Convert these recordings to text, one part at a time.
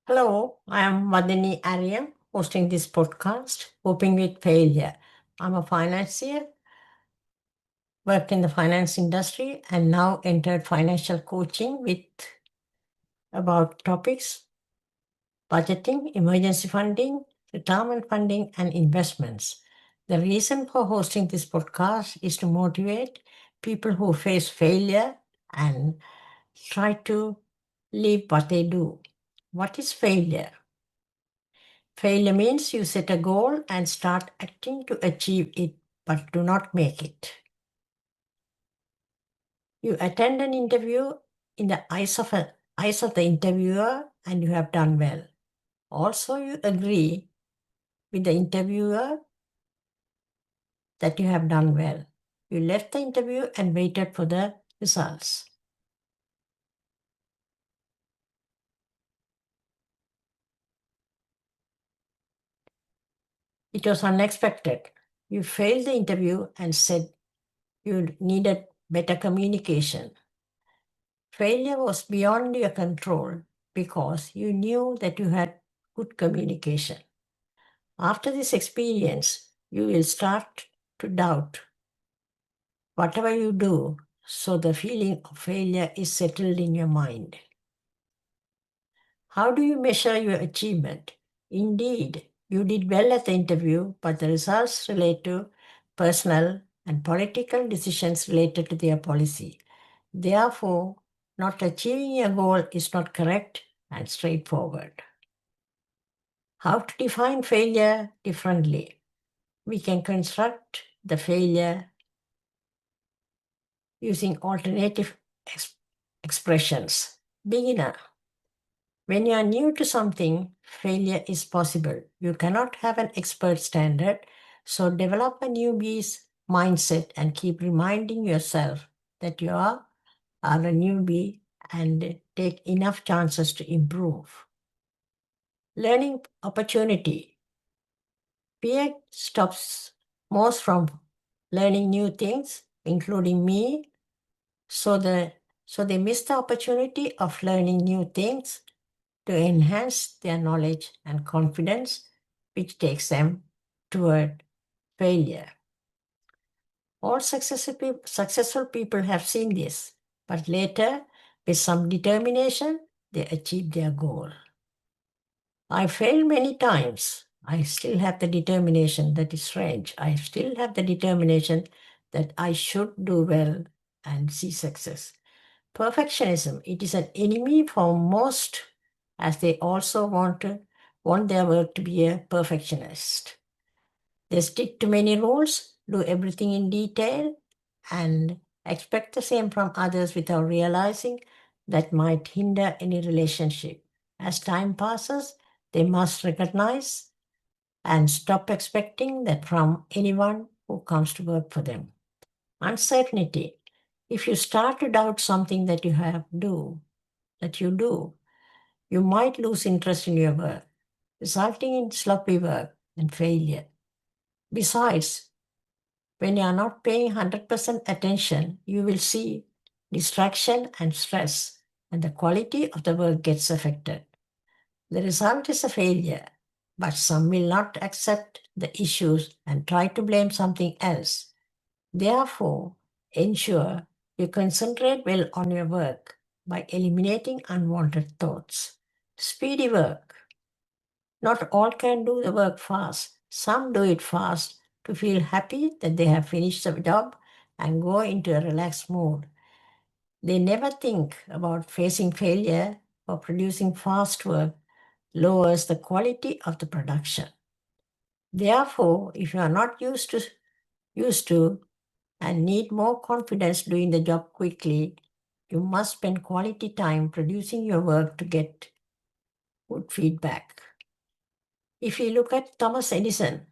Hello, I am Vadini Aryan, hosting this podcast, Coping with Failure. I'm a financier, worked in the finance industry, and now entered financial coaching with about topics budgeting, emergency funding, retirement funding, and investments. The reason for hosting this podcast is to motivate people who face failure and try to live what they do. What is failure? Failure means you set a goal and start acting to achieve it, but do not make it. You attend an interview in the eyes of the interviewer and you have done well. Also, you agree with the interviewer that you have done well. You left the interview and waited for the results. It was unexpected. You failed the interview and said you needed better communication. Failure was beyond your control because you knew that you had good communication. After this experience, you will start to doubt whatever you do, so the feeling of failure is settled in your mind. How do you measure your achievement? Indeed, you did well at the interview, but the results relate to personal and political decisions related to their policy. Therefore, not achieving your goal is not correct and straightforward. How to define failure differently? We can construct the failure using alternative expressions. Beginner. When you are new to something, failure is possible. You cannot have an expert standard, so develop a newbie's mindset and keep reminding yourself that you are a newbie and take enough chances to improve. Learning opportunity. Fear stops most from learning new things, including me, so they miss the opportunity of learning new things to enhance their knowledge and confidence, which takes them toward failure. All successful people have seen this, but later, with some determination, they achieve their goal. I failed many times. I still have the determination. That is strange. I still have the determination that I should do well and see success. Perfectionism, it is an enemy for most, as they also want their work to be a perfectionist. They stick to many rules, do everything in detail, and expect the same from others without realizing that might hinder any relationship. As time passes, they must recognize and stop expecting that from anyone who comes to work for them. Uncertainty. If you start to doubt something that you do, you might lose interest in your work, resulting in sloppy work and failure. Besides, when you are not paying 100% attention, you will see distraction and stress, and the quality of the work gets affected. The result is a failure, but some will not accept the issues and try to blame something else. Therefore, ensure you concentrate well on your work by eliminating unwanted thoughts. Speedy work. Not all can do the work fast. Some do it fast to feel happy that they have finished the job and go into a relaxed mood. They never think about facing failure or producing fast work lowers the quality of the production. Therefore, if you are not used to and need more confidence doing the job quickly, you must spend quality time producing your work to get good feedback. If you look at Thomas Edison,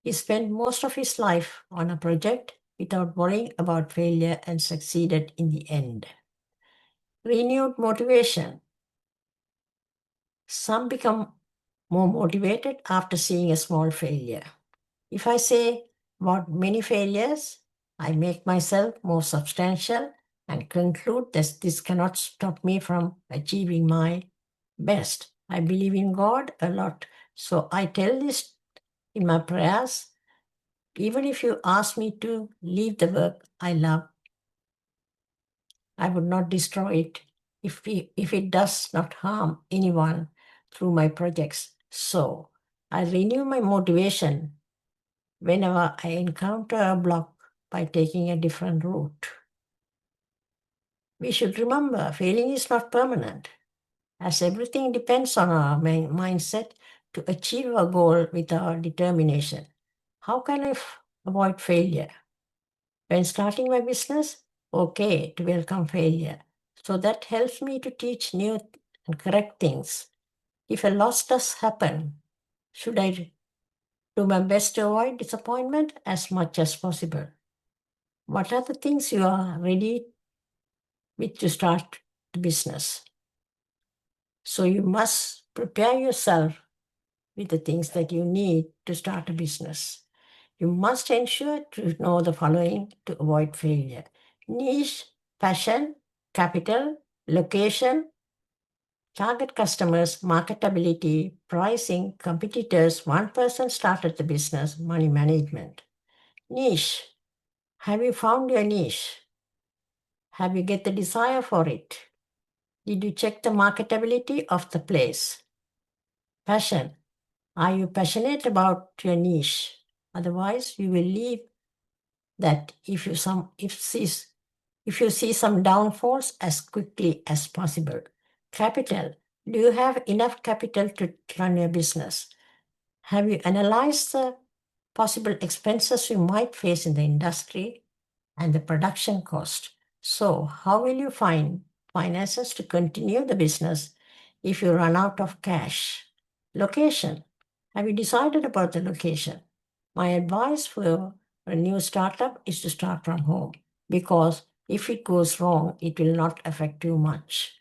he spent most of his life on a project without worrying about failure and succeeded in the end. Renewed motivation. Some become more motivated after seeing a small failure. If I say about many failures, I make myself more substantial and conclude that this cannot stop me from achieving my best. I believe in God a lot. So I tell this in my prayers. Even if you ask me to leave the work I love, I would not destroy it if it does not harm anyone through my projects. So I renew my motivation whenever I encounter a block by taking a different route. We should remember failing is not permanent, as everything depends on our mindset to achieve our goal with our determination. How can I avoid failure? When starting my business, okay to welcome failure. So that helps me to teach new and correct things. If a loss does happen, should I do my best to avoid disappointment as much as possible? What are the things you are ready with to start the business? So you must prepare yourself with the things that you need to start a business. You must ensure to know the following to avoid failure: niche, passion, capital, location, target customers, marketability, pricing, competitors, one person started the business, money management. Niche. Have you found your niche? Have you get the desire for it? Did you check the marketability of the place? Passion. Are you passionate about your niche? Otherwise, you will leave that if you see some downfalls as quickly as possible. Capital. Do you have enough capital to run your business? Have you analyzed the possible expenses you might face in the industry and the production cost? So, how will you find finances to continue the business if you run out of cash? Location. Have you decided about the location? My advice for a new startup is to start from home, because if it goes wrong, it will not affect you much.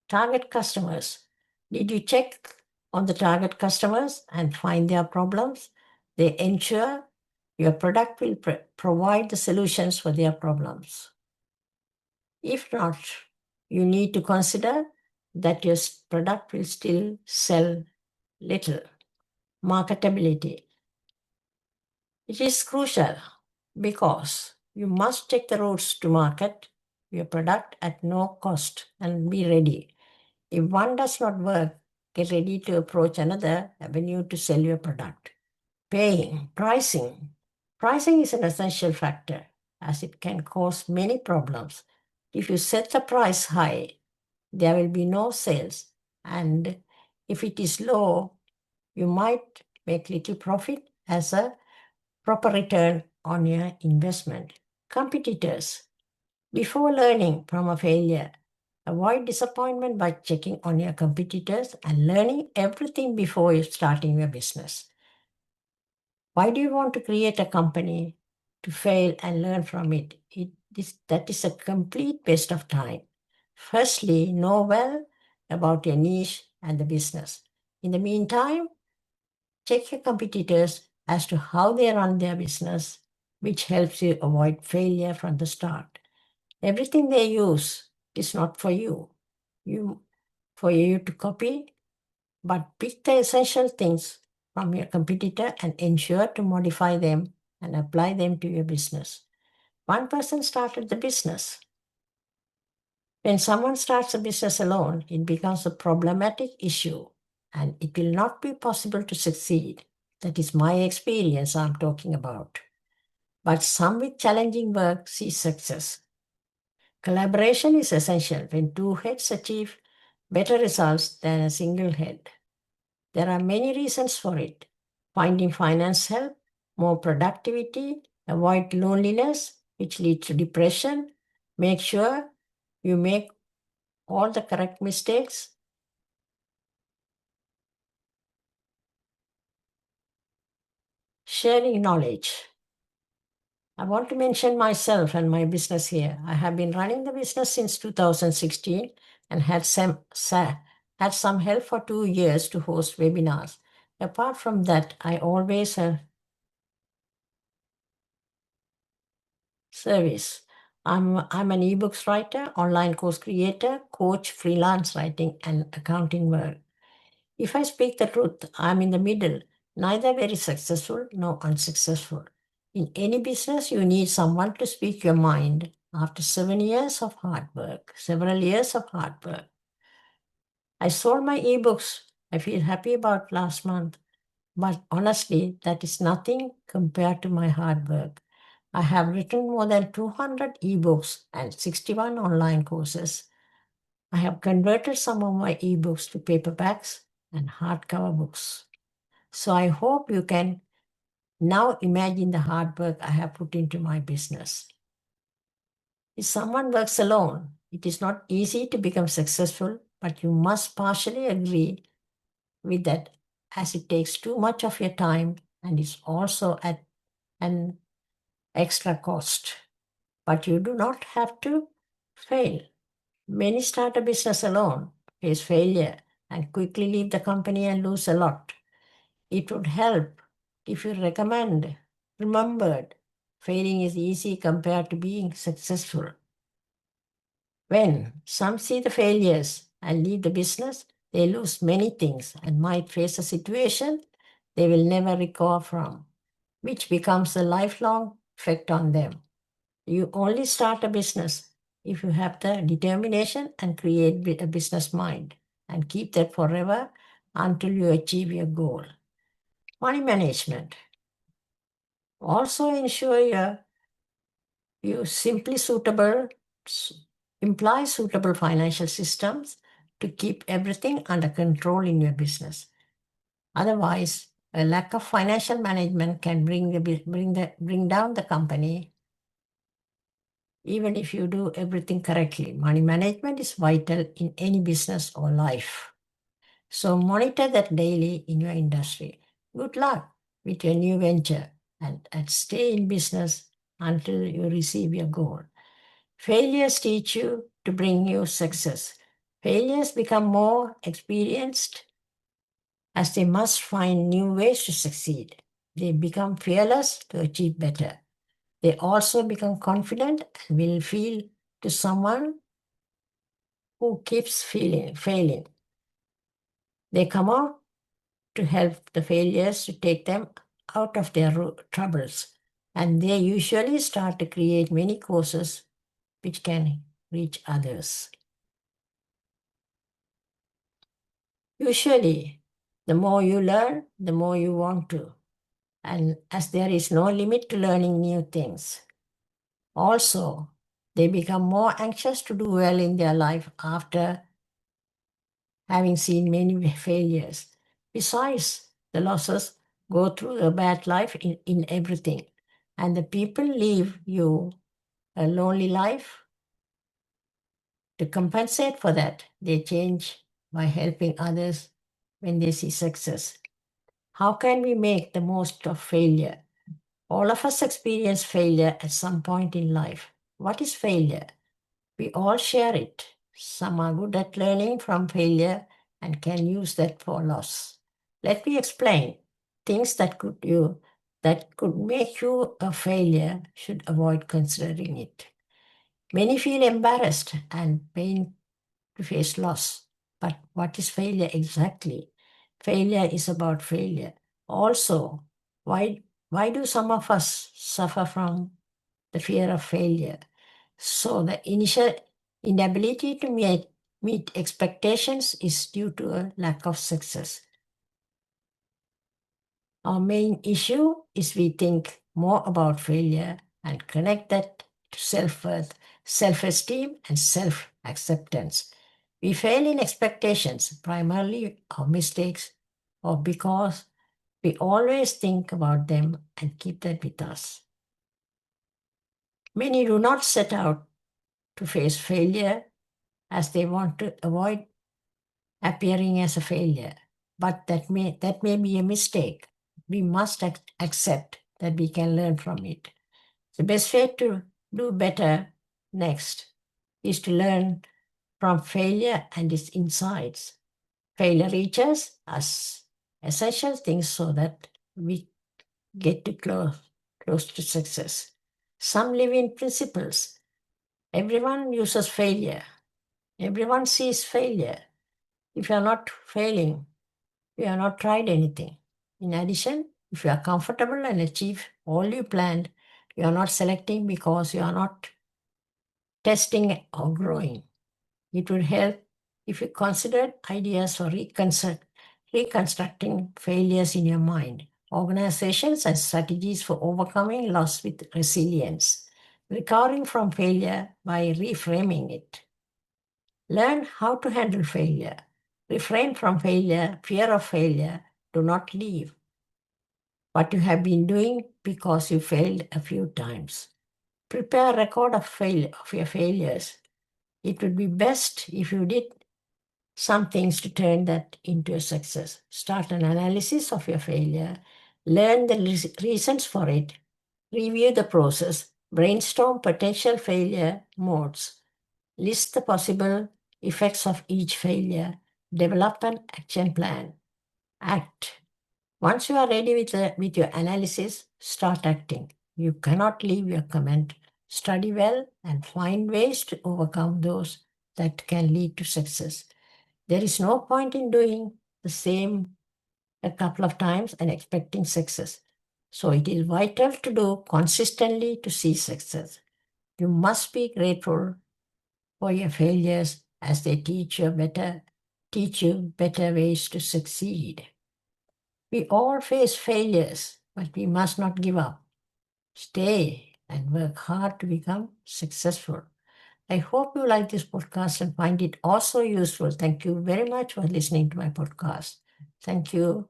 Target customers. Did you check on the target customers and find their problems? They ensure your product will provide the solutions for their problems. If not, you need to consider that your product will still sell little. Marketability. It is crucial because you must take the routes to market your product at no cost and be ready. If one does not work, get ready to approach another avenue to sell your product. Pricing. Pricing is an essential factor as it can cause many problems. If you set the price high, there will be no sales. And if it is low, you might make little profit as a proper return on your investment. Competitors. Before learning from a failure, avoid disappointment by checking on your competitors and learning everything before you starting your business. Why do you want to create a company? To fail and learn from it. That is a complete waste of time. Firstly, know well about your niche and the business. In the meantime, check your competitors as to how they run their business, which helps you avoid failure from the start. Everything they use is not for you. For you to copy, but pick the essential things from your competitor and ensure to modify them and apply them to your business. One person started the business. When someone starts a business alone, it becomes a problematic issue and it will not be possible to succeed. That is my experience I'm talking about. But some with challenging work see success. Collaboration is essential when two heads achieve better results than a single head. There are many reasons for it. Finding finance help, more productivity, avoid loneliness, which leads to depression. Make sure you make all the correct mistakes. Sharing knowledge. I want to mention myself and my business here. I have been running the business since 2016 and had some help for 2 years to host webinars. Apart from that, I always have service. I'm an ebooks writer, online course creator, coach, freelance writing, and accounting work. If I speak the truth, I'm in the middle, neither very successful nor unsuccessful. In any business, you need someone to speak your mind after 7 years of hard work, several years of hard work. I sold my ebooks. I feel happy about last month. But honestly, that is nothing compared to my hard work. I have written more than 200 ebooks and 61 online courses. I have converted some of my ebooks to paperbacks and hardcover books. So I hope you can now imagine the hard work I have put into my business. If someone works alone, it is not easy to become successful, but you must partially agree with that as it takes too much of your time and is also at an extra cost. But you do not have to fail. Many start a business alone, face failure, and quickly leave the company and lose a lot. It would help if you remembered, failing is easy compared to being successful. When some see the failures and leave the business, they lose many things and might face a situation they will never recover from, which becomes a lifelong effect on them. You only start a business if you have the determination and create a business mind and keep that forever until you achieve your goal. Money management. Also ensure you simply imply suitable financial systems to keep everything under control in your business. Otherwise, a lack of financial management can bring down the company even if you do everything correctly. Money management is vital in any business or life. So monitor that daily in your industry. Good luck with your new venture and stay in business until you receive your goal. Failures teach you to bring you success. Failures become more experienced as they must find new ways to succeed. They become fearless to achieve better. They also become confident and will feel to someone who keeps failing. They come out to help the failures to take them out of their troubles. And they usually start to create many courses which can reach others. Usually, the more you learn, the more you want to. And as there is no limit to learning new things. Also, they become more anxious to do well in their life after having seen many failures. Besides, the losses go through a bad life in everything. And the people leave you a lonely life. To compensate for that, they change by helping others when they see success. How can we make the most of failure? All of us experience failure at some point in life. What is failure? We all share it. Some are good at learning from failure and can use that for loss. Let me explain. Things that could make you a failure should avoid considering it. Many feel embarrassed and pain to face loss. But what is failure exactly? Failure is about failure. Also, why do some of us suffer from the fear of failure? So the initial inability to meet expectations is due to a lack of success. Our main issue is we think more about failure and connect that to self-worth, self-esteem, and self-acceptance. We fail in expectations, primarily our mistakes, or because we always think about them and keep that with us. Many do not set out to face failure as they want to avoid appearing as a failure. But that may be a mistake. We must accept that we can learn from it. The best way to do better next is to learn from failure and its insights. Failure teaches us essential things so that we get to close to success. Some live in principles. Everyone uses failure. Everyone sees failure. If you are not failing, you have not tried anything. In addition, if you are comfortable and achieve all you planned, you are not selecting because you are not testing or growing. It would help if you considered ideas for reconstructing failures in your mind, organizations and strategies for overcoming loss with resilience, recovering from failure by reframing it. Learn how to handle failure. Refrain from failure, fear of failure. Do not leave what you have been doing because you failed a few times. Prepare a record of your failures. It would be best if you did some things to turn that into a success. Start an analysis of your failure, learn the reasons for it, review the process, brainstorm potential failure modes, list the possible effects of each failure, develop an action plan, act. Once you are ready with your analysis, start acting. You cannot leave your comment. Study well and find ways to overcome those that can lead to success. There is no point in doing the same a couple of times and expecting success. So it is vital to do consistently to see success. You must be grateful for your failures as they teach you better ways to succeed. We all face failures, but we must not give up. Stay and work hard to become successful. I hope you like this podcast and find it also useful. Thank you very much for listening to my podcast. Thank you.